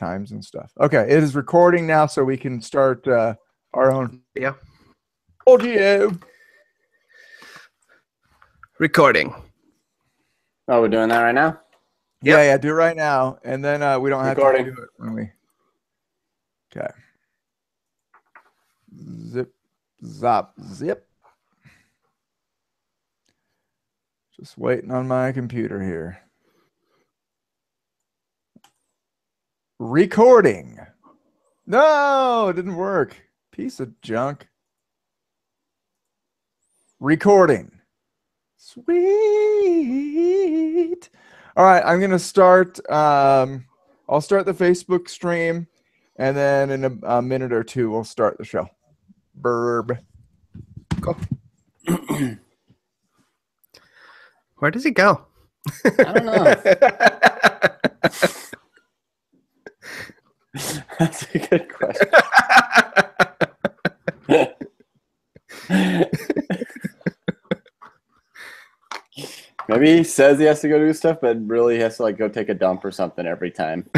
times and stuff. Okay, it is recording now, so we can start our own. Yeah. Audio. Recording. Oh, we're doing that right now? Yep. Yeah, do it right now, and then we don't have to do it when we. Okay. Zip, zop, zip. Just waiting on my computer here. Recording. No, it didn't work. Piece of junk. Recording. Sweet. All right, I'm going to start. I'll start the Facebook stream, and then in a minute or two, we'll start the show. Burb. Cool. Where does he go? I don't know. That's a good question. Maybe he says he has to go do stuff, but really he has to like go take a dump or something every time.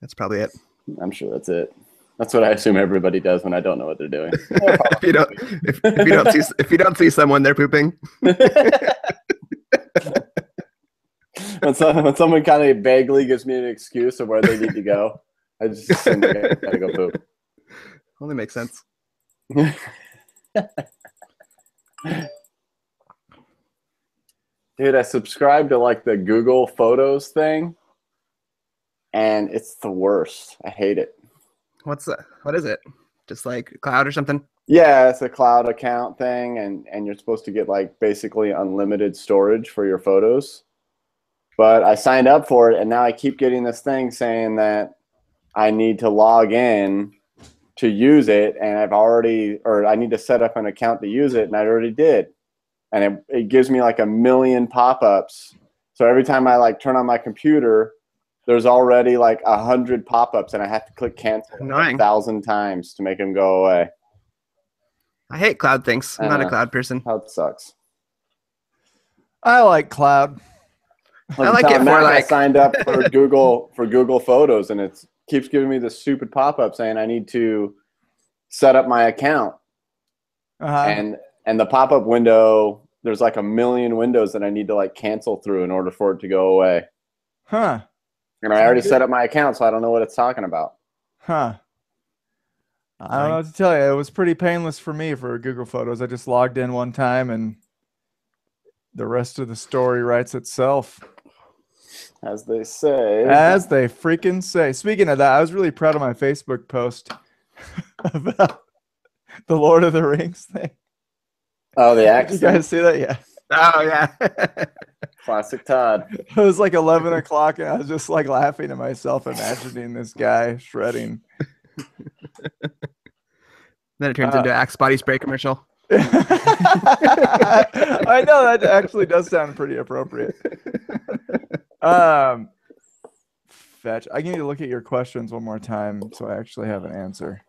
That's probably it. I'm sure that's it. That's what I assume everybody does when I don't know what they're doing. if you don't see someone, they're pooping. When someone kind of vaguely gives me an excuse of where they need to go, I just assume they gotta go poop. Only makes sense. Dude, I subscribed to like the Google Photos thing, and it's the worst. I hate it. What's that? What is it? Just like cloud or something? Yeah, it's a cloud account thing, and you're supposed to get like basically unlimited storage for your photos. But I signed up for it, and now I keep getting this thing saying that I need to log in to use it, and I need to set up an account to use it, and I already did. And it gives me like a million pop-ups. So every time I like turn on my computer, there's already like 100 pop-ups, and I have to click cancel 1,000 times to make them go away. I hate cloud things. I'm not a cloud person. Cloud sucks. I like cloud. I like it more like I signed up for Google Photos, and it keeps giving me this stupid pop-up saying I need to set up my account. And the pop-up window, there's like a million windows that I need to like cancel through in order for it to go away. Huh. And I already set up my account, so I don't know what it's talking about. Huh. I don't know what to tell you. It was pretty painless for me for Google Photos. I just logged in one time, and the rest of the story writes itself. As they say. As they freaking say. Speaking of that, I was really proud of my Facebook post about the Lord of the Rings thing. Oh, the accent. Did you guys see that? Yeah. Oh, yeah. Classic Todd. It was like 11 o'clock, and I was just like laughing to myself, imagining this guy shredding. Then it turns into an Axe body spray commercial. I know, that actually does sound pretty appropriate. Fetch. I need to look at your questions one more time so I actually have an answer.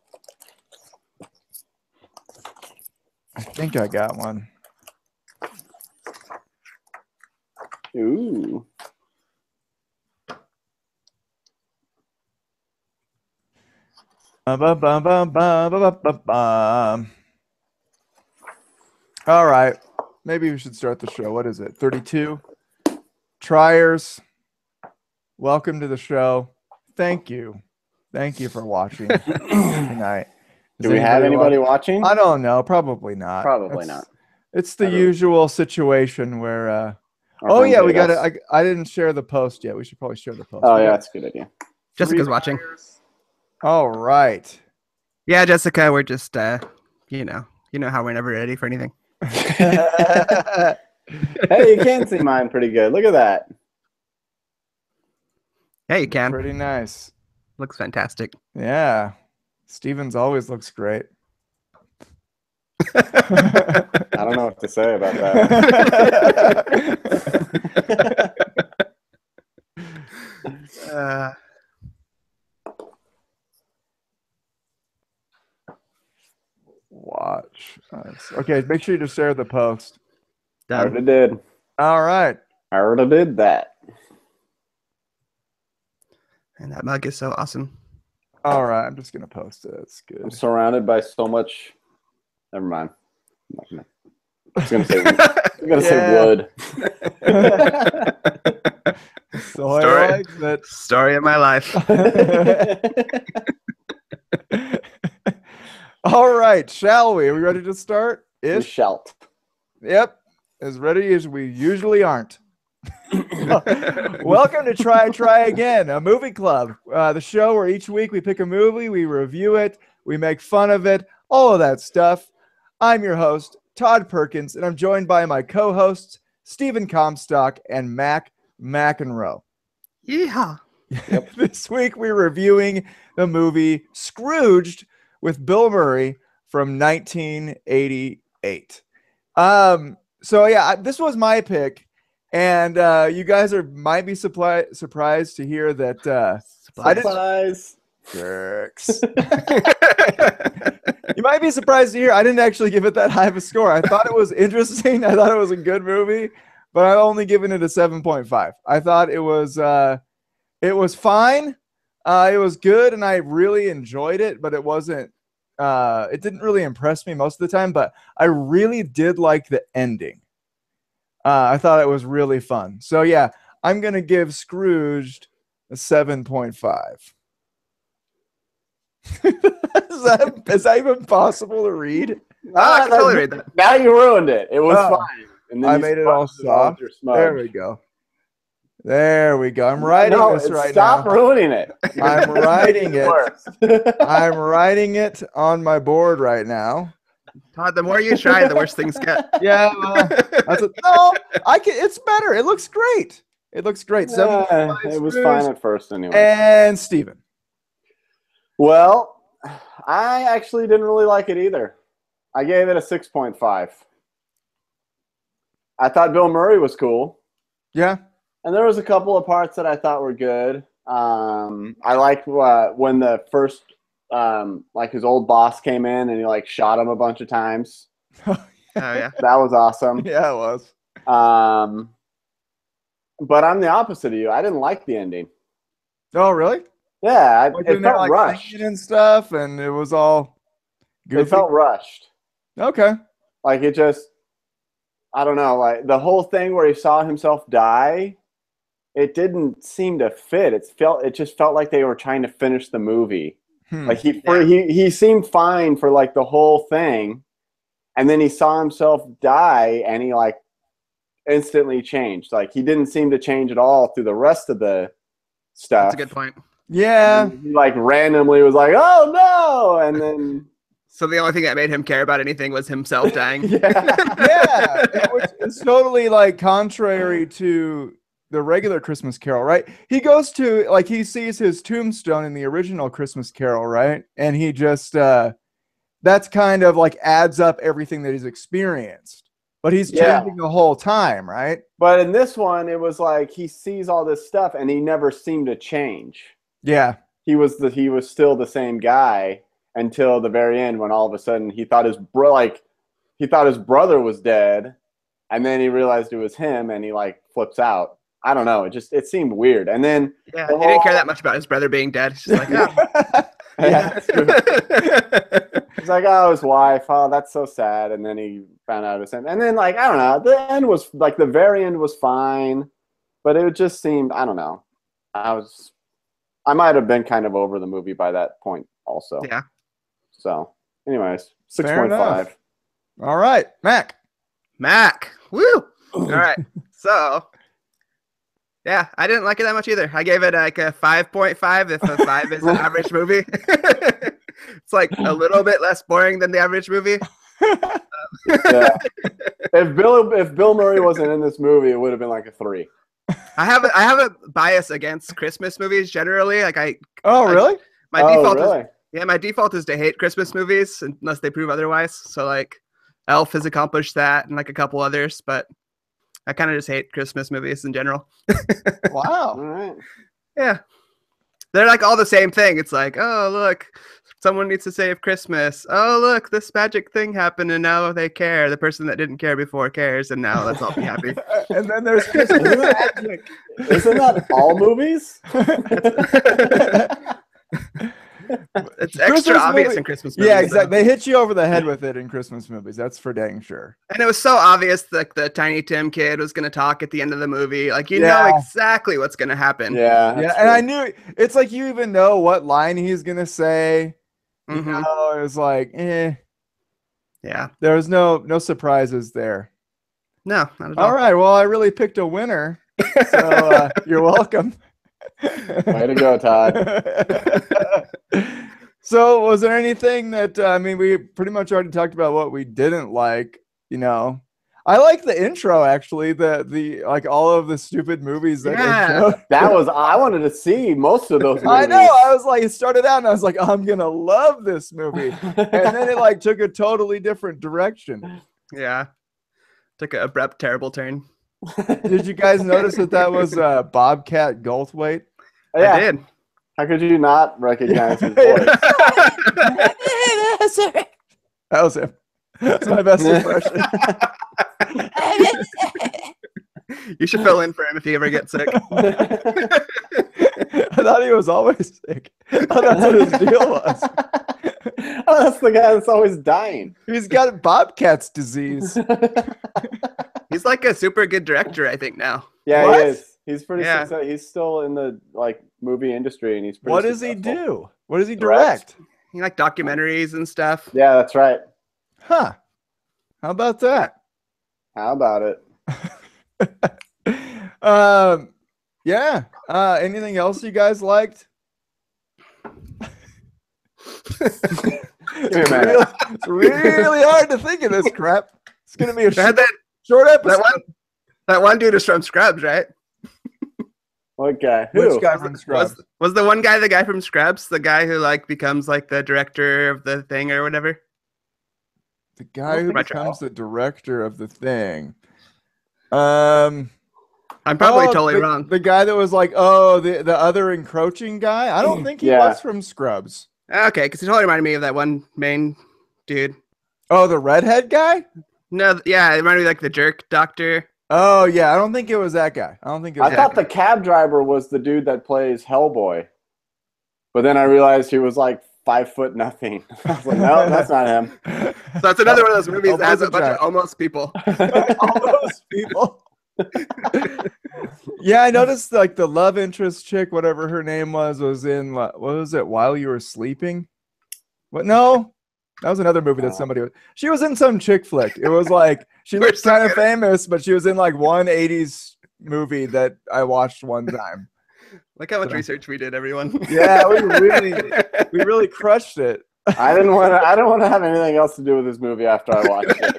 I think I got one. Ooh. All right. Maybe we should start the show. What is it? 32? Triers, welcome to the show. Thank you. Thank you for watching tonight. Do we have anybody watching? I don't know. Probably not. Probably not. It's the usual situation where... oh, yeah, we got it. I didn't share the post yet. We should probably share the post. Oh, yeah, that's a good idea. Jessica's watching. All right. Yeah, Jessica, we're just, you know how we're never ready for anything. Hey, you can see mine pretty good. Look at that. Yeah, you can. Pretty nice. Looks fantastic. Yeah. Steven's always looks great. I don't know what to say about that. Watch us. Okay, make sure you just share the post. I already did. All right. I already did that. And that mug is so awesome. All right, I'm just gonna post it. It's I'm good. surrounded by so much. Never mind. I'm not gonna. I was gonna say. I'm gonna say wood. So Story. I like that. Story of my life. All right, shall we? Are we ready to start? We shalt. Yep, as ready as we usually aren't. Welcome to Try Again, a movie club. The show where each week we pick a movie, we review it, we make fun of it, all of that stuff. I'm your host, Todd Perkins, and I'm joined by my co-hosts, Stephen Comstock and Mac McEnroe. Yeehaw. Yep. This week we're reviewing the movie Scrooged with Bill Murray from 1988. So yeah, this was my pick, and you guys might be surprised to hear that Surprise. Jerks. You might be surprised to hear I didn't actually give it that high of a score. I thought it was interesting. I thought it was a good movie, but I've only given it a 7.5. I thought it was fine. It was good, and I really enjoyed it, but it wasn't. It didn't really impress me most of the time, but I really did like the ending. I thought it was really fun. So yeah, I'm gonna give Scrooged a 7.5. Is that even possible to read? I can totally read that. Now you ruined it. It was fine. And then I you made it all soft. There we go. There we go. I'm writing this right stop now. ruining it. I'm writing it. Worse. I'm writing it on my board right now. Todd, the more you try, the worse things get. Yeah, no, I can. It's better. It looks great. It looks great. Yeah, it was fine at first anyway. And Steven. Well, I actually didn't really like it either. I gave it a 6.5. I thought Bill Murray was cool. Yeah. And there was a couple of parts that I thought were good. I liked when the first, like his old boss came in and he like shot him a bunch of times. Oh yeah. That was awesome. Yeah, it was. But I'm the opposite of you. I didn't like the ending. Oh, really? Yeah, Like, it felt like rushed. singing and stuff, and it was all goofy. It felt rushed. Okay. Like it just, I don't know, like the whole thing where he saw himself die, it didn't seem to fit. It just felt like they were trying to finish the movie. Like he seemed fine for like the whole thing, and then he saw himself die, and he like instantly changed. Like he didn't seem to change at all through the rest of the stuff. That's a good point. Yeah. He like randomly was like, "Oh no!" and then. So the only thing that made him care about anything was himself dying. Yeah. It's totally like contrary to the regular Christmas Carol, right? He goes to, like, he sees his tombstone in the original Christmas Carol, right? And he just, that's kind of like adds up everything that he's experienced. But he's changing the whole time, right? But in this one, it was like he sees all this stuff and he never seemed to change. Yeah. He was still the same guy until the very end, when all of a sudden he thought his brother was dead, and then he realized it was him, and he like flips out. I don't know. It seemed weird. And then he didn't care that much about his brother being dead. He's just like, oh. Yeah, that's true. He's like, oh, his wife. Oh, that's so sad. And then he found out it was him. And then, like, I don't know. The end was like the very end was fine, but it just seemed, I don't know. I might have been kind of over the movie by that point also. Yeah. So, anyways, 6.5. All right, Mac. Woo! All right. So, yeah, I didn't like it that much either. I gave it like a 5.5 if a 5 is an average movie. It's like a little bit less boring than the average movie. Yeah. If Bill Murray wasn't in this movie, it would have been like a 3. I have a bias against Christmas movies generally. Like really? My default is to hate Christmas movies unless they prove otherwise. So like Elf has accomplished that and like a couple others, but I kind of just hate Christmas movies in general. Wow. All right. Yeah. They're like all the same thing. It's like, oh, look, someone needs to save Christmas. Oh, look, this magic thing happened, and now they care. The person that didn't care before cares, and now let's all be happy. And then there's Christmas magic. Isn't that all movies? It's extra obvious in Christmas movies. Yeah, exactly. They hit you over the head with it in Christmas movies. That's for dang sure. And it was so obvious that the Tiny Tim kid was going to talk at the end of the movie. Like, you know exactly what's going to happen. Yeah. Yeah, and I knew it's like you even know what line he's going to say. You know, it was like, Yeah. There was no surprises there. No, not at all. All right. Well, I really picked a winner. So you're welcome. Way to go, Todd. So was there anything that we pretty much already talked about what we didn't like, you know. I like the intro actually, the like all of the stupid movies that they showed. I wanted to see most of those movies. I know. I was like, it started out and I was like, I'm gonna love this movie. And then it like took a totally different direction. Yeah. Took an abrupt, terrible turn. Did you guys notice that was Bobcat Goldthwait? Yeah. I did. How could you not recognize his voice? That was him. That's my best impression. You should fill in for him if he ever gets sick. I thought he was always sick. I thought that's what his deal was. Oh, that's the guy that's always dying. He's got Bobcat's disease. He's like a super good director, I think, now. Yeah, What? he is. He's pretty successful. He's still in the movie industry, and he's pretty What does he successful. do? What does he direct? He like documentaries and stuff. Yeah, that's right. Huh. How about that? How about it? Yeah. Anything else you guys liked? It's really hard to think of this crap. It's gonna be a short episode. That one dude is from Scrubs, right? What guy? Who? Which guy from Scrubs? Was the one guy the guy from Scrubs? The guy who like becomes like the director of the thing or whatever? The guy who becomes the director of the thing. I'm probably totally wrong. The guy that was like, the other encroaching guy? I don't think he was from Scrubs. Okay, because he totally reminded me of that one main dude. Oh, the redhead guy? No, yeah, it reminded me of, like the jerk doctor. Oh, yeah, I don't think it was that guy. I thought the cab driver was the dude that plays Hellboy. But then I realized he was like 5'0" nothing. I was like, no, that's not him. So that's another one of those movies that has a bunch of almost people. Almost people. Yeah, I noticed like the love interest chick, whatever her name was in what was it? While You Were Sleeping? What? No, that was another movie that somebody was. She was in some chick flick. It was like she looked kind of famous, but she was in like one 80s movie that I watched one time. Look how much research we did, everyone. Yeah, we really crushed it. I didn't want to have anything else to do with this movie after I watched it.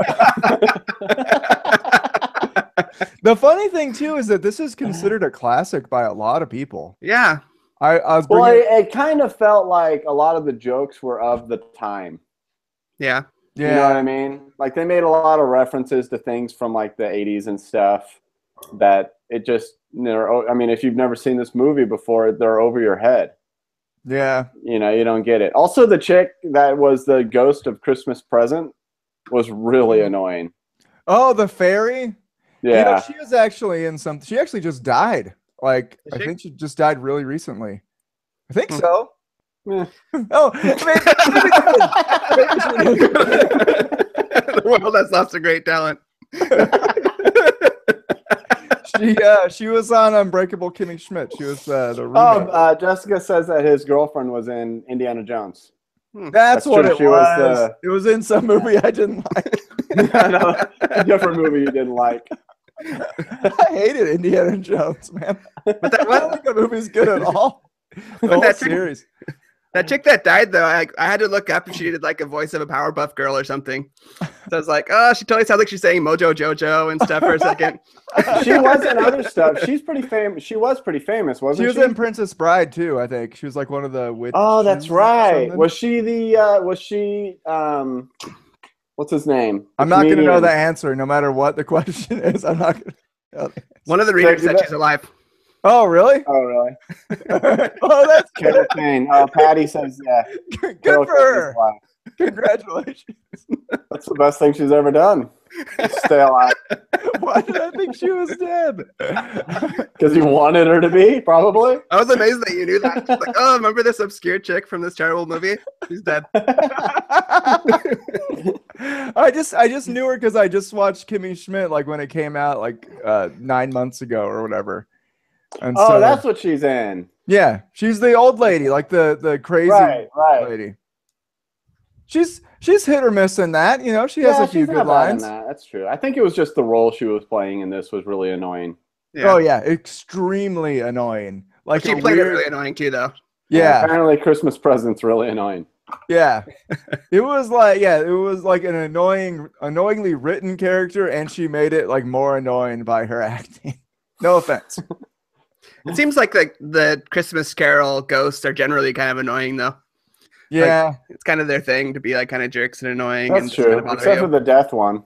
The funny thing too is that this is considered a classic by a lot of people. Yeah. I was well, it kind of felt like a lot of the jokes were of the time. Yeah. You know what I mean? Like they made a lot of references to things from like the 80s and stuff that it just, I mean, if you've never seen this movie before, they're over your head. Yeah. You know, you don't get it. Also, the chick that was the ghost of Christmas Present was really annoying. Oh, the fairy? Yeah. You know, she was actually in something. She actually just died. Like, I think she just died really recently. I think so. Yeah. Oh, The world has lots of great talent. She was on Unbreakable Kimmy Schmidt. She was the roommate. Jessica says that his girlfriend was in Indiana Jones. That's what true. it was. It was in some movie I didn't like. No, a different movie you didn't like. I hated Indiana Jones, man. But I don't think the movie's good at all. The whole series. That chick that died, though, I had to look up if she did like a voice of a Powerpuff Girl or something. So I was like, oh, she totally sounds like she's saying Mojo Jojo and stuff for a second. She was in other stuff. She's pretty famous. She was pretty famous, wasn't she? She was in Princess Bride too, I think. She was like one of the witches. Oh, that's right. Was she what's his name? I'm not going to know the answer no matter what the question is. I'm not going to know. One of the readers said she's alive. Oh, really? Oh, really? Oh, that's Carol Kane. Oh, Patty says, yeah. good Carol for Kane is her. alive. Congratulations. That's the best thing she's ever done. Stay alive. Why did I think she was dead? Because you wanted her to be, probably. I was amazed that you knew that. She's like, oh, remember this obscure chick from this terrible movie? She's dead. I just knew her because I just watched Kimmy Schmidt like when it came out like 9 months ago or whatever. And Oh, so, that's what she's in. yeah, she's the old lady, like the crazy Right. lady. She's hit or miss in that, you know. She has a few she's good not bad in lines. that. That's true. I think it was just the role she was playing in this was really annoying. Yeah. Oh yeah, extremely annoying. Like She a played weird, it really annoying too, though. yeah, Apparently, Christmas presents really annoying. yeah. It was like an annoyingly written character, and she made it like more annoying by her acting. No offense. It seems like the Christmas Carol ghosts are generally kind of annoying, though. Yeah, Like, it's kind of their thing to be like kind of jerks and annoying. That's and just kind true. of bother Except you. for the death one,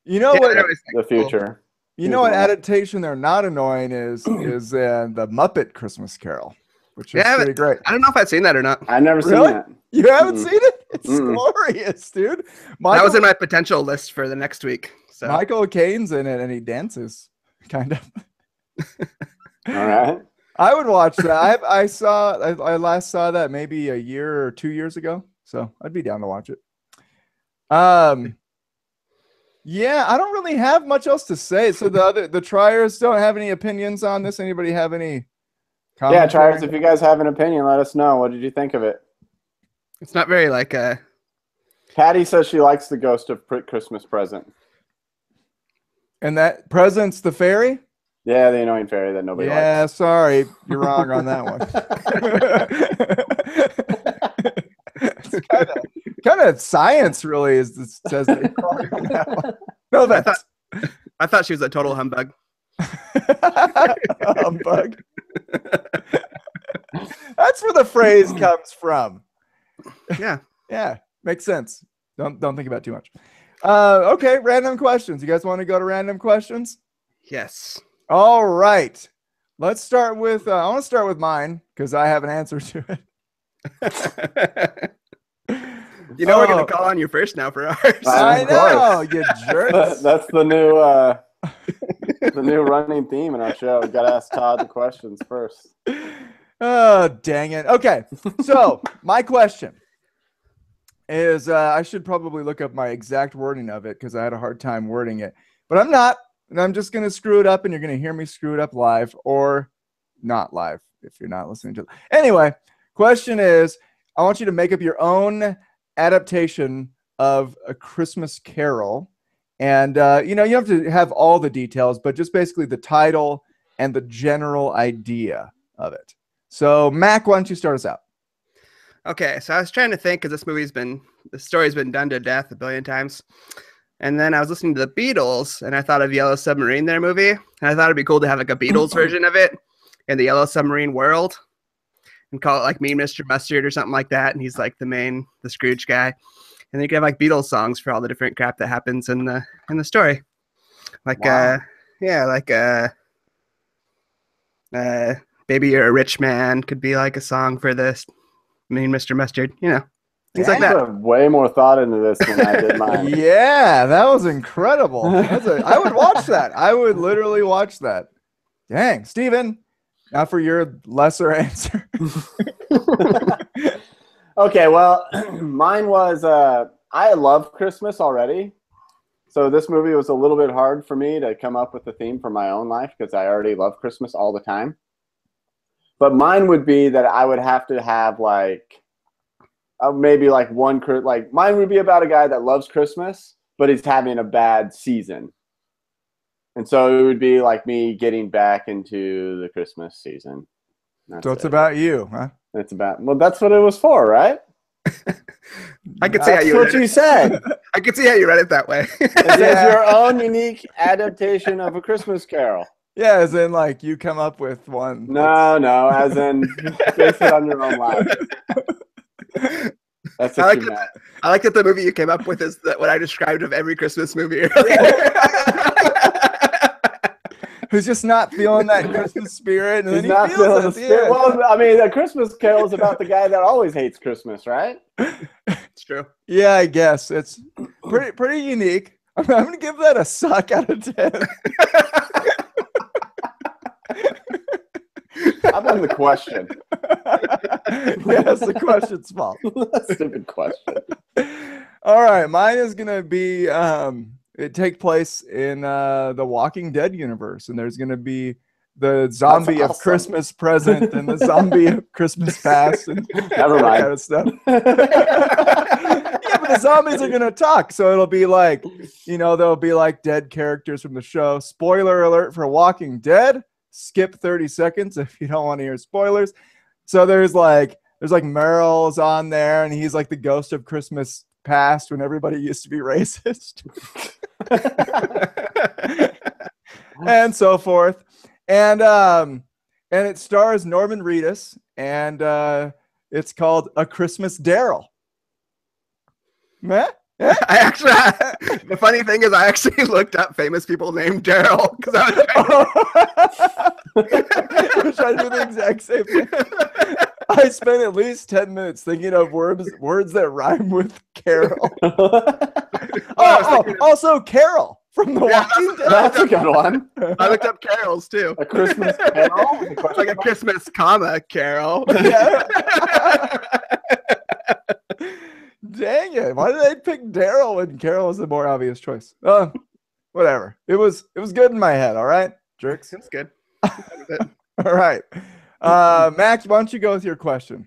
you know Yeah, what? they're always the like, cool. future. You know what adaptation they're not annoying is the Muppet Christmas Carol, which is Yeah, pretty great. I don't know if I've seen that or not. I've never seen Really? that. You haven't Mm-mm. seen it? It's Mm-mm. glorious, dude. That Michael, was in my potential list for the next week. So Michael Caine's in it, and he dances, kind of. All right. I would watch that. I last saw that maybe a year or 2 years ago, so I'd be down to watch it. Yeah, I don't really have much else to say. So the triers don't have any opinions on this. Anybody have any Yeah, commentary? Triers, if you guys have an opinion, let us know. What did you think of it? it's not very like Patty says she likes the Ghost of Christmas Present. And that Presents the Fairy? Yeah, the annoying fairy that nobody likes. Yeah, sorry, you're wrong on that one. It's kind of science, really, is this says that you're wrong on that one. No, I thought she was a total humbug. humbug. That's where the phrase comes from. Yeah. Yeah, makes sense. Don't think about it too much. Okay, random questions. You guys want to go to random questions? Yes. All right. Let's start with I want to start with mine because I have an answer to it. You know we're gonna call on you first now for ours. I know, you jerks. That's the new running theme in our show. We gotta ask Todd the questions first. Oh, dang it. Okay, so my question is I should probably look up my exact wording of it because I had a hard time wording it, but I'm not, and I'm just going to screw it up, and you're going to hear me screw it up live or not live if you're not listening to it. Anyway, question is, I want you to make up your own adaptation of A Christmas Carol, and you don't have to have all the details, but just basically the title and the general idea of it. So, Mac, why don't you start us out? Okay, so I was trying to think because the story's been done to death a billion times. And then I was listening to the Beatles and I thought of Yellow Submarine, their movie. And I thought it'd be cool to have like a Beatles version of it in the Yellow Submarine world and call it like Mean Mr. Mustard or something like that. And he's like the Scrooge guy. And then you could have like Beatles songs for all the different crap that happens in the story. Like, Wow. Baby You're a Rich Man could be like a song for this Mean Mr. Mustard, things like You that. put way more thought into this than I did mine. Yeah, that was incredible. I would watch that. I would literally watch that. Dang, Steven, now for your lesser answer. Okay, well, mine was I love Christmas already. So this movie was a little bit hard for me to come up with a theme for my own life because I already love Christmas all the time. But mine would be that I would have to have like maybe like mine would be about a guy that loves Christmas, but he's having a bad season. And so it would be like me getting back into the Christmas season. So it's about you, huh? That's what it was for, right? I could see how That's you what you said. I could see how you read it that way. It says your own unique adaptation of A Christmas Carol. Yeah, as in like you come up with one. No, as in base it on your own life. That's what you meant. I like that the movie you came up with is what I described of every Christmas movie. who's just not feeling that Christmas spirit, and He's then not he feeling feels the it. spirit. Yeah. Well, I mean, A Christmas Carol is about the guy that always hates Christmas, right? It's true. Yeah, I guess it's pretty unique. I'm gonna give that a suck out of 10. How about the question? Yes, the question's fault. Stupid question. All right, mine is gonna be it take place in the Walking Dead universe, and there's gonna be the zombie of awesome. Christmas present and the zombie of Christmas past and Never that mind. kind of stuff. Yeah, but the zombies are gonna talk, so it'll be like, there'll be like dead characters from the show. Spoiler alert for Walking Dead. Skip 30 seconds if you don't want to hear spoilers. So there's like Meryl's on there, and he's like the ghost of Christmas past when everybody used to be racist. And so forth. And it stars Norman Reedus, and it's called A Christmas Daryl. Meh? Yeah. The funny thing is, I actually looked up famous people named Daryl because I was trying to do the exact same thing. I spent at least 10 minutes thinking of words that rhyme with Carol. Also Carol from The Walking Dead. That's a good one. I looked up carols too. A Christmas Carol? It's like a Christmas carol. Yeah. Dang it! Why did they pick Daryl when Carol was the more obvious choice? Whatever. It was good in my head. All right, jerks. That's good. All right, Max, why don't you go with your question?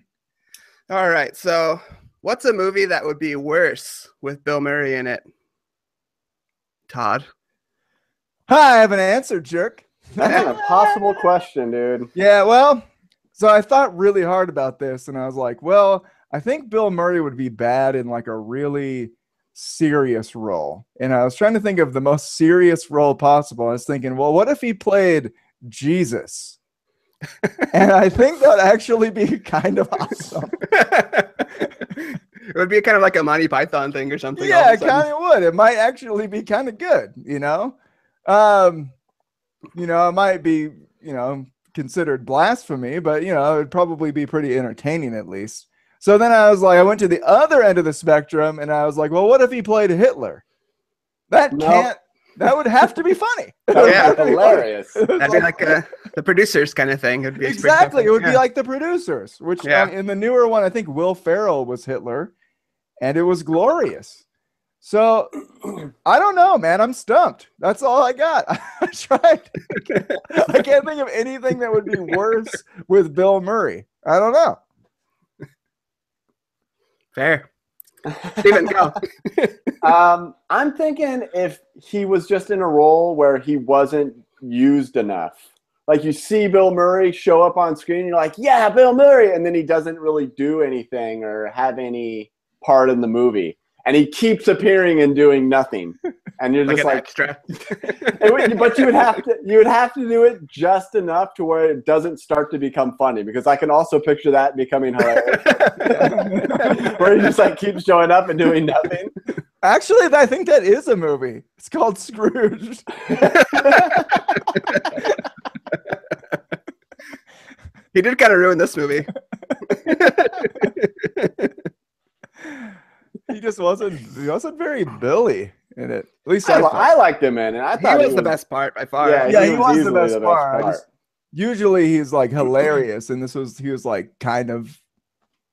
All right. So, what's a movie that would be worse with Bill Murray in it? Todd. Hi, I have an answer, jerk. That's an impossible question, dude. Yeah, well, so I thought really hard about this, and I was like, well, I think Bill Murray would be bad in like a really serious role. And I was trying to think of the most serious role possible. I was thinking, well, what if he played Jesus? And I think that would actually be kind of awesome. It would be kind of like a Monty Python thing or something. Yeah, it kind of would. It might actually be kind of good, It might be, considered blasphemy, but, it would probably be pretty entertaining at least. So then I was like, I went to the other end of the spectrum, and I was like, well, what if he played Hitler? That would have to be funny. Yeah, hilarious. That'd be like the producers kind of thing. It'd be exactly. It would be like the producers, which in the newer one, I think Will Ferrell was Hitler, and it was glorious. So I don't know, man. I'm stumped. That's all I got. I tried. I can't think of anything that would be worse with Bill Murray. I don't know. Fair. Steven, go. I'm thinking if he was just in a role where he wasn't used enough. Like you see Bill Murray show up on screen, and you're like, yeah, Bill Murray. And then he doesn't really do anything or have any part in the movie. And he keeps appearing and doing nothing. And you're just like extra. But you would have to do it just enough to where it doesn't start to become funny, because I can also picture that becoming hilarious. Where he just like keeps showing up and doing nothing. Actually, I think that is a movie. It's called Scrooged. He did kind of ruin this movie. He wasn't very Billy in it. At least I liked him in it. I thought he was the best part by far. Yeah, he was the best part. part. Usually he's like hilarious, and he was like kind of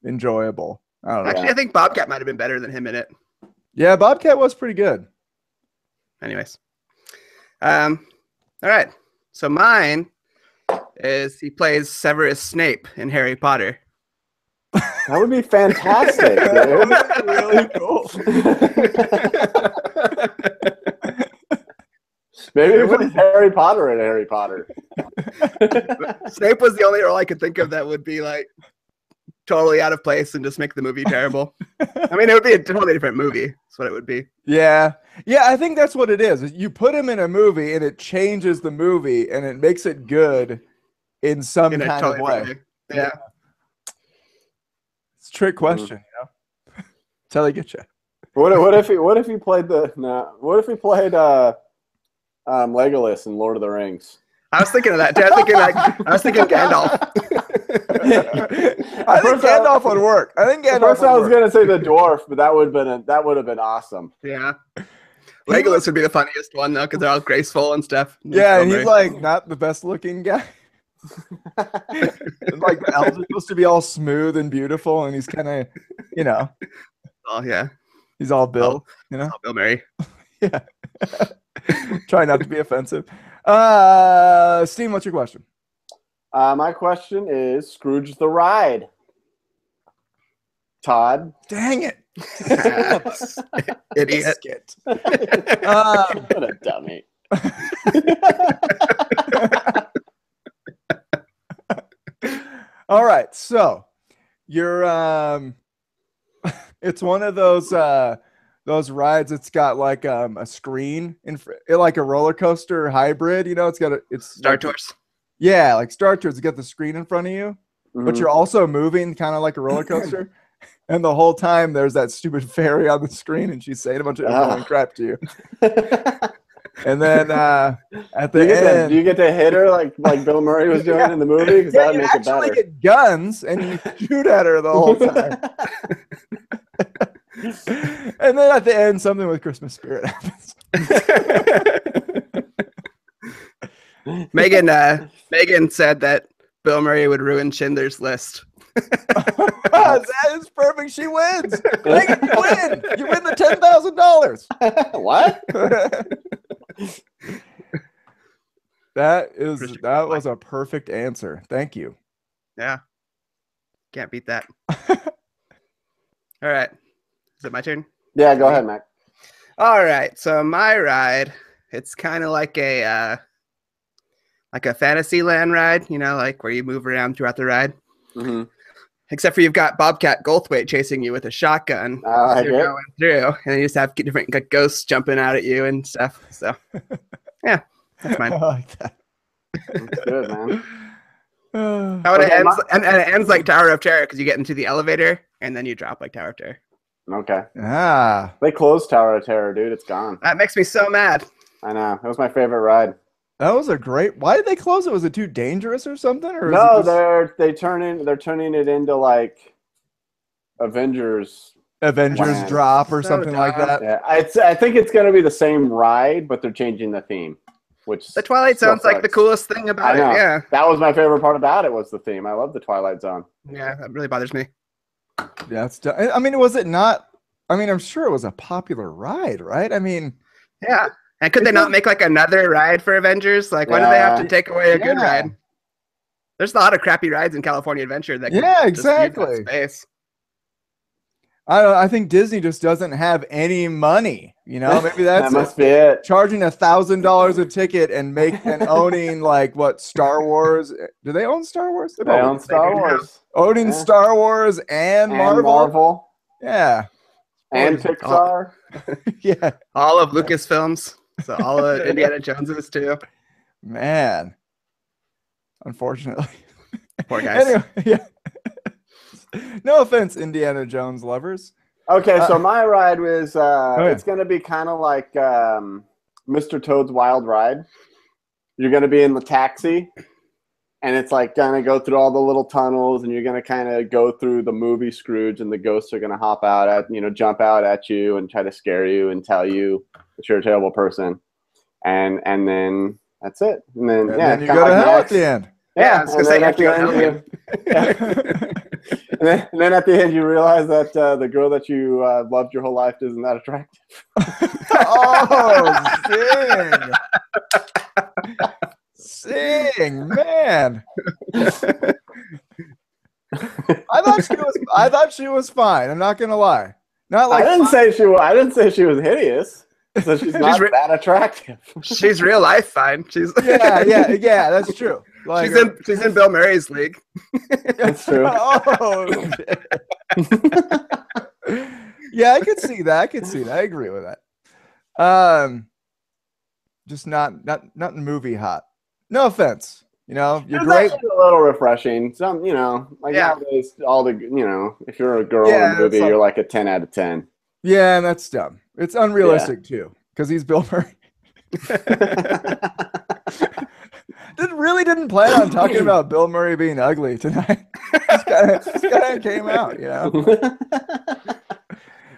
enjoyable. I don't know. Actually, I think Bobcat might have been better than him in it. Yeah, Bobcat was pretty good. Anyways. All right. So mine is he plays Severus Snape in Harry Potter. That would be fantastic, dude. Really cool. Maybe it was Harry Potter and Harry Potter. Snape was the only role I could think of that would be like totally out of place and just make the movie terrible. I mean, it would be a totally different movie. That's what it would be. Yeah. I think that's what it is. You put him in a movie and it changes the movie and it makes it good in some kind of way. Yeah. It's a trick question, That's how they get you. What if he played Legolas in Lord of the Rings? I was thinking of that. Too. I was thinking Gandalf. I think Gandalf would work. I think Gandalf. First, I was gonna say the dwarf, but that would have been awesome. Yeah. Legolas would be the funniest one though, because they're all graceful and stuff. Yeah, and he's like not the best looking guy. Like the elves are supposed to be all smooth and beautiful, and he's kind of, oh yeah, he's all Bill, all Bill Murray. Yeah. Try not to be offensive. Steve, what's your question? My question is Scrooge the Ride. Todd. Dang it. Idiot. What a dummy. All right, so you're it's one of those rides. It's got like a screen like a roller coaster hybrid. It's Star Tours. Yeah, like Star Tours. You got the screen in front of you, but you're also moving kind of like a roller coaster. And the whole time there's that stupid fairy on the screen, and she's saying a bunch of annoying crap to you. And then at the end, do you get to hit her like Bill Murray was doing in the movie? Because that would make it better. You get guns and you shoot at her the whole time. And then at the end, something with Christmas spirit happens. Megan said that Bill Murray would ruin Schindler's List. That is perfect. She wins. Megan, you win. You win the $10,000. What? That was a perfect answer. Thank you. Yeah. Can't beat that. All right. Is it my turn? Yeah, go ahead, Mac. All right. So my ride, it's kind of like a Fantasyland ride, like where you move around throughout the ride. Mm-hmm. Except for you've got Bobcat Goldthwait chasing you with a shotgun. You're going through, and you just have different ghosts jumping out at you and stuff. So, yeah, that's mine. I like that. That's good, man. How it ends, and it ends like Tower of Terror because you get into the elevator and then you drop like Tower of Terror. Okay. They closed Tower of Terror, dude. It's gone. That makes me so mad. I know. It was my favorite ride. That was a great. Why did they close it? Was it too dangerous or something? Or no, they're turning it into like Avengers land. Drop or something like that. Yeah, I think it's going to be the same ride, but they're changing the theme. Which the Twilight Zone's like the coolest thing about it. Yeah, that was my favorite part about it was the theme. I love the Twilight Zone. Yeah, that really bothers me. Yeah, I mean, was it not? I mean, I'm sure it was a popular ride, right? I mean, yeah. And could they not make like another ride for Avengers? Like, why do they have to take away a good ride? There's a lot of crappy rides in California Adventure that exactly. Space. I think Disney just doesn't have any money. Maybe that's that must be it. Charging $1,000 a ticket and owning like what Star Wars? Do they own Star Wars? They own Star Wars. Owning Star Wars and Marvel. Yeah. And Pixar. Yeah. All of Lucasfilms. So all of Indiana Joneses too. Man. Unfortunately. Poor guys. Anyway, yeah. No offense, Indiana Jones lovers. Okay, so my ride was it's going to be kind of like Mr. Toad's Wild Ride. You're going to be in the taxi, and it's like going to go through all the little tunnels, and you're going to kind of go through the movie Scrooge, and the ghosts are going to jump out at you and try to scare you and tell you that you're a terrible person. And then that's it. And then you go to hell at the end. Yeah, I was going to say at the end. And then at the end, you realize that the girl that you loved your whole life isn't that attractive. Oh, sing, man! I thought she was fine. I'm not gonna lie. Not like I didn't say she was hideous. So she's not that attractive. She's real life fine. She's yeah. That's true. Like, she's in Bill Murray's league. That's true. Oh, yeah, I could see that. I agree with that. Just not movie hot. No offense. You're great. A little refreshing. Some, nowadays, if you're a girl in a movie, you're like a 10 out of 10. Yeah, and that's dumb. It's unrealistic too, because he's Bill Murray. really didn't plan on talking about Bill Murray being ugly tonight. Just kind of came out, you know.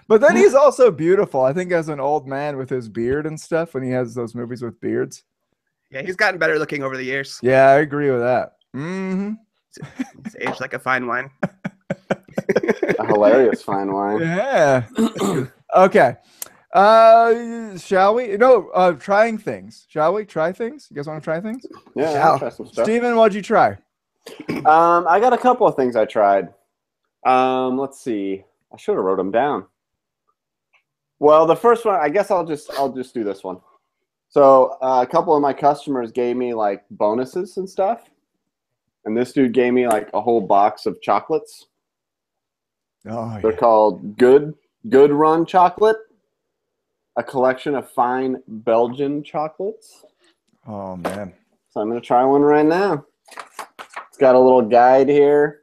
But then he's also beautiful. I think as an old man with his beard and stuff, when he has those movies with beards. Yeah, he's gotten better looking over the years. Yeah, I agree with that. Mm-hmm. He's aged like a fine wine. A hilarious fine wine. Yeah. Okay. Shall we? No, trying things. Shall we try things? You guys want to try things? Yeah, I'll try some stuff. Steven, what'd you try? I got a couple of things I tried. Let's see. I should have wrote them down. Well, the first one, I guess I'll just do this one. So a couple of my customers gave me like bonuses and stuff, and this dude gave me like a whole box of chocolates. Oh, They're called Good Run chocolate, a collection of fine Belgian chocolates. Oh man! So I'm gonna try one right now. It's got a little guide here.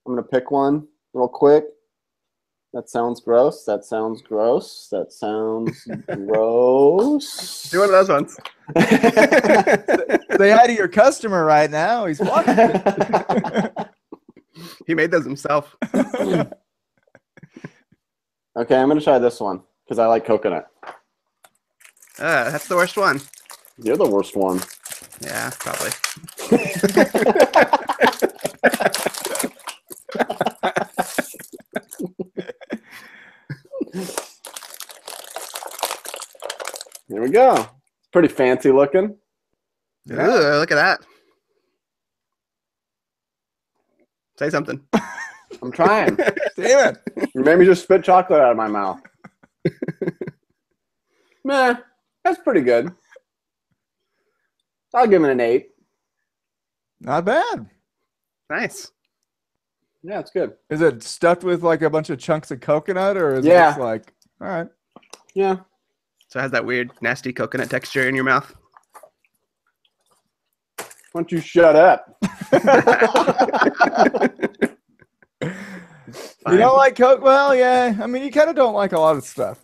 I'm gonna pick one real quick. That sounds gross. That sounds gross. That sounds gross. Do one of those ones. Say hi to your customer right now. He's watching. He made those himself. Okay, I'm gonna try this one because I like coconut. That's the worst one. You're the worst one. Yeah, probably. Here we go. It's pretty fancy looking. Yeah. Ooh, look at that. Say something. I'm trying. Damn it! You made me just spit chocolate out of my mouth. Meh, that's pretty good. I'll give it an 8. Not bad. Nice. Yeah, it's good. Is it stuffed with like a bunch of chunks of coconut, or is it Yeah. just like, all right? Yeah. So it has that weird, nasty coconut texture in your mouth. Why don't you shut up? You don't like Coke? Well, yeah. I mean, you kind of don't like a lot of stuff.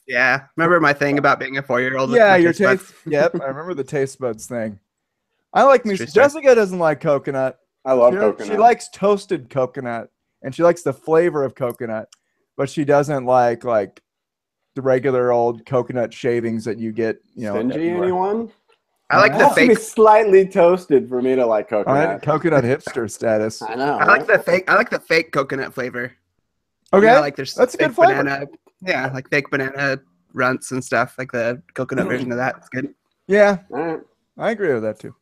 Yeah. Remember my thing about being a 4-year-old? Yeah, your taste. Yep, I remember the taste buds thing. I like me. True story. Jessica doesn't like coconut. I love She coconut. likes toasted coconut, and she likes the flavor of coconut, but she doesn't like the regular old coconut shavings that you get. You know, Stingy, everywhere. anyone? I like It the has to be fake. slightly toasted for me to like All coconut. right, coconut hipster status. I know. I like the fake. I like the fake coconut flavor. Okay, You know, like there's that's a fake good flavor. banana. Yeah, like fake banana runts and stuff. Like the coconut version of that. It's good. Yeah, All right. I agree with that too.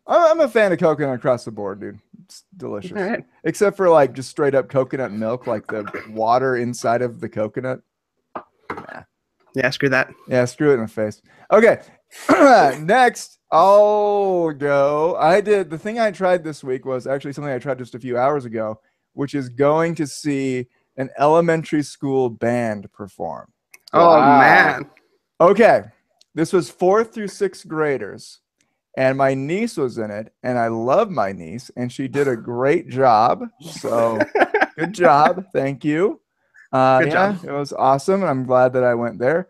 I'm a fan of coconut across the board, dude. It's delicious. All right. Except for like just straight up coconut milk, like the water inside of the coconut. Yeah, screw that. Yeah, screw it in the face. Okay. Next, I'll go. The thing I tried this week was actually something I tried just a few hours ago, which is going to see an elementary school band perform. Oh Wow. man. Okay. This was 4th through 6th graders, and my niece was in it, and I love my niece, and she did a great job. So good job. Thank you. Good job. It was awesome, and I'm glad that I went there.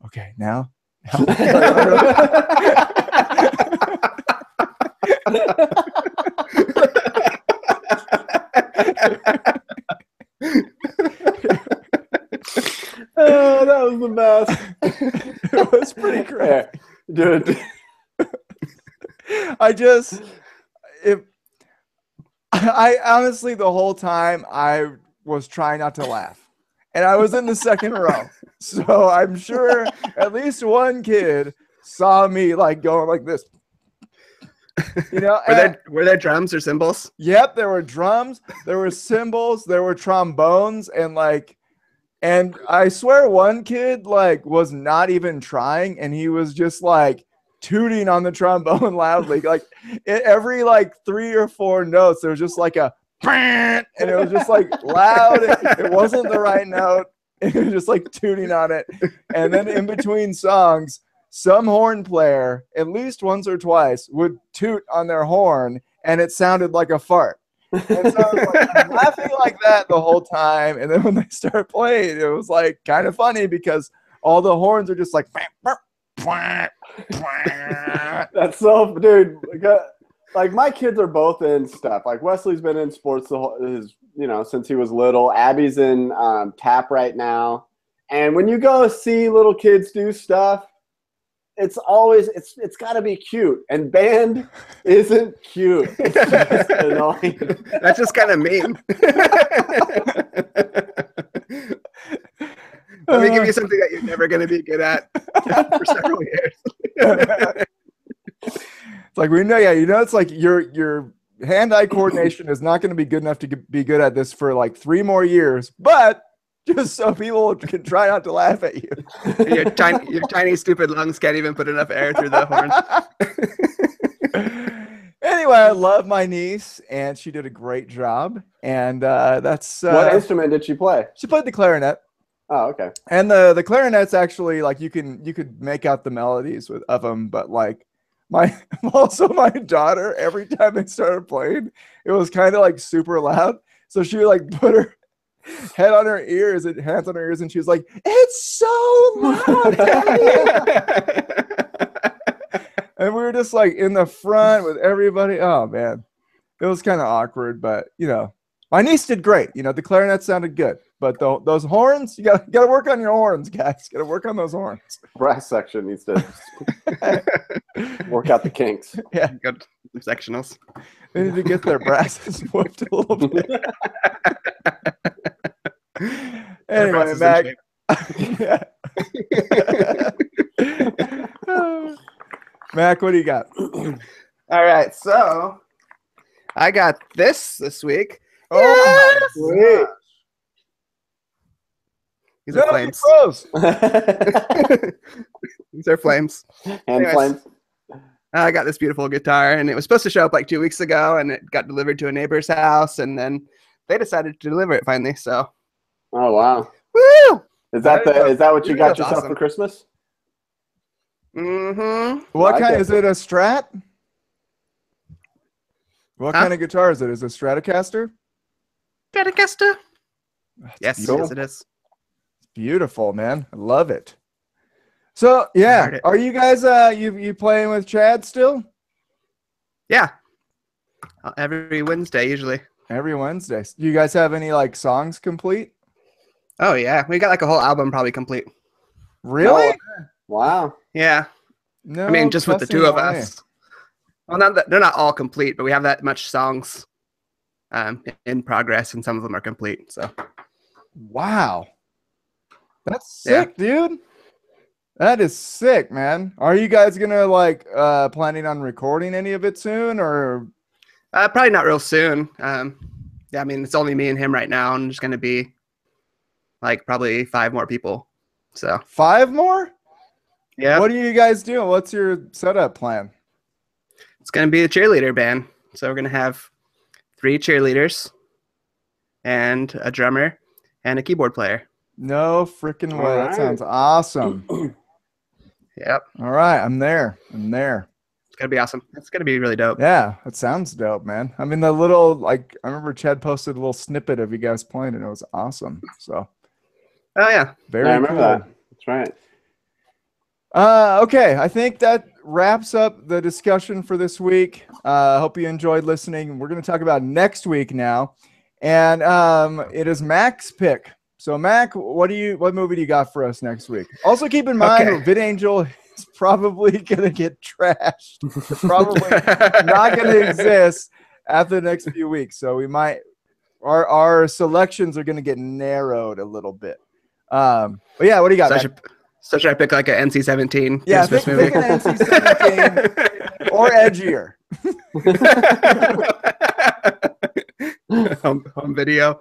Okay, now. Oh, that was the best. It was pretty great. Dude. I honestly, the whole time I was trying not to laugh, and I was in the second row, so I'm sure at least one kid saw me like going like this, you know. Were there drums or cymbals? Yep, there were drums, there were cymbals, there were trombones, and I swear one kid like was not even trying, and he was just like tooting on the trombone loudly. Like every like 3 or 4 notes, there was just like a and it was just like loud. It wasn't the right note. It was just like tooting on it. And then in between songs, some horn player, at least once or twice, would toot on their horn, and it sounded like a fart. And so I was like, I'm laughing like that the whole time. And then when they start playing, it was like kind of funny because all the horns are just like, That's so, dude. Like my kids are both in stuff. Like Wesley's been in sports since he was little. Abby's in tap right now. And when you go see little kids do stuff, it's got to be cute. And band isn't cute. It's just annoying. That's just kind of mean. Let me give you something that you're never going to be good at for several years. It's like we know, it's like your hand-eye coordination is not going to be good enough to be good at this for like 3 more years, but just so people can try not to laugh at you. Your tiny, stupid lungs can't even put enough air through the horn. Anyway, I love my niece, and she did a great job. And that's what instrument did she play? She played the clarinet. Oh, okay. And the clarinet's actually like you could make out the melodies of them, but like my daughter, every time they started playing, it was kind of like super loud. So she would like put her head on her ears and hands on her ears, and she was like, "It's so loud, Daddy." And we were just like in the front with everybody. Oh man, it was kind of awkward, but my niece did great. The clarinet sounded good, but those horns, you gotta work on your horns, guys. Gotta work on those horns. Brass section needs to work out the kinks. Yeah, good sectionals. They need to get their brasses whooped a little bit. Anyway, Mac. Yeah. Mac, what do you got? All right, so I got this week. Oh, sweet. These are flames. These are flames. Hand flames. I got this beautiful guitar, and it was supposed to show up like 2 weeks ago, and it got delivered to a neighbor's house, and then they decided to deliver it finally. So, oh wow, woo! Is that what you got yourself for Christmas? Mm-hmm. What kind? Is it a Strat? What kind of guitar is it? Is it a Stratocaster? Stratocaster. Yes, beautiful. yes, it is. It's beautiful, man. I love it. So yeah, are you guys you playing with Chad still? Yeah, every Wednesday usually. Every Wednesday. Do you guys have any like songs complete? Oh yeah, we got like a whole album probably complete. Really? Wow. Yeah. No, I mean, just with the two of us. Well, they're not all complete, but we have that much songs in progress, and some of them are complete. So. Wow. That's sick, dude. That is sick, man. Are you guys gonna like planning on recording any of it soon, or? Probably not real soon. Yeah, I mean, it's only me and him right now, and there's gonna be like probably 5 more people. So 5 more? Yeah. What are you guys doing? What's your setup plan? It's gonna be a cheerleader band. So we're gonna have 3 cheerleaders, and a drummer, and a keyboard player. No freaking way! Right. That sounds awesome. Yep. All right, I'm there. It's gonna be awesome. It's gonna be really dope. Yeah, it sounds dope, man. I mean, the little I remember Chad posted a little snippet of you guys playing, and it was awesome. So. Oh yeah. Very. I remember that. That's right. Okay, I think that wraps up the discussion for this week. Hope you enjoyed listening. We're going to talk about next week now, and it is Mac's pick. So, Mac, what movie do you got for us next week? Also, keep in mind, VidAngel is probably going to get trashed. It's probably not going to exist after the next few weeks. So we might our selections are going to get narrowed a little bit. But yeah, what do you got? So should I pick like an NC-17 yeah, Christmas movie? Pick an NC-17 or edgier. home video.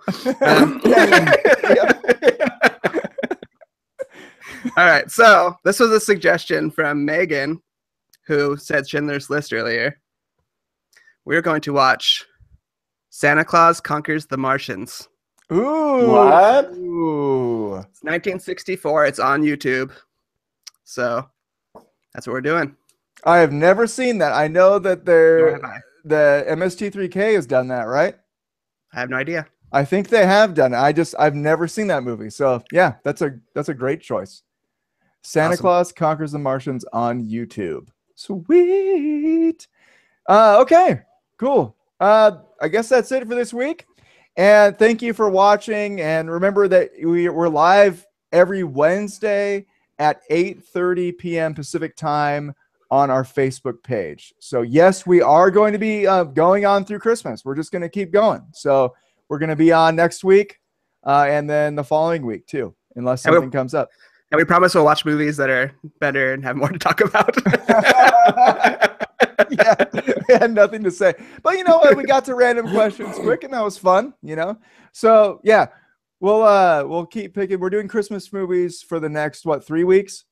All right, so this was a suggestion from Megan, who said Schindler's List earlier. We're going to watch Santa Claus Conquers the Martians. Ooh. What? Ooh. It's 1964. It's on YouTube. So that's what we're doing. I have never seen that. I know that the MST3K has done that, right? I have no idea. I think they have done it. I've never seen that movie. So yeah, that's a great choice. Santa Awesome. Claus Conquers the Martians on YouTube. Sweet. Okay, cool. I guess that's it for this week. And thank you for watching. And remember that we're live every Wednesday at 8:30 p.m. Pacific time on our Facebook page. So yes, we are going to be going on through Christmas. We're just going to keep going. So we're going to be on next week and then the following week too, unless something comes up. And we promise we'll watch movies that are better and have more to talk about. Yeah, we had nothing to say. But you know what? We got to random questions quick, and that was fun, you know? So yeah, we'll keep picking. We're doing Christmas movies for the next, 3 weeks?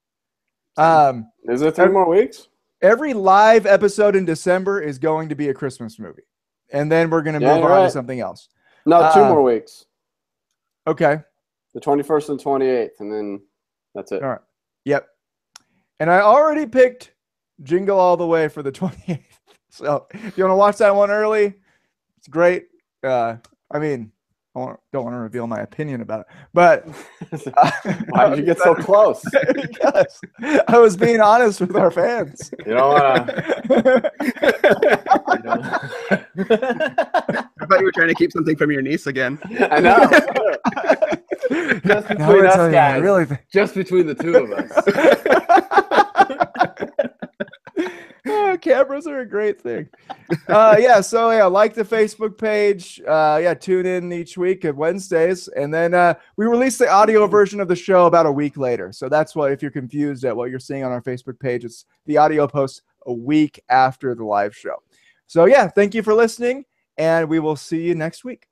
Is it 3 more weeks? Every live episode in December is going to be a Christmas movie. And then we're going to move on to something else. No, 2 more weeks. Okay. The 21st and 28th, and then that's it. All right. Yep. And I already picked Jingle All the Way for the 28th. So if you want to watch that one early, it's great. I mean, don't want to reveal my opinion about it, but why did you get so close? Because I was being honest with our fans. You don't want to. I thought you were trying to keep something from your niece again. I know. Just between us guys. Really just between the two of us. Cameras are a great thing. So like the Facebook page. Tune in each week at Wednesdays, and then we release the audio version of the show about a week later. So that's why, if you're confused at what you're seeing on our Facebook page, it's the audio post a week after the live show. So yeah, thank you for listening, and we will see you next week.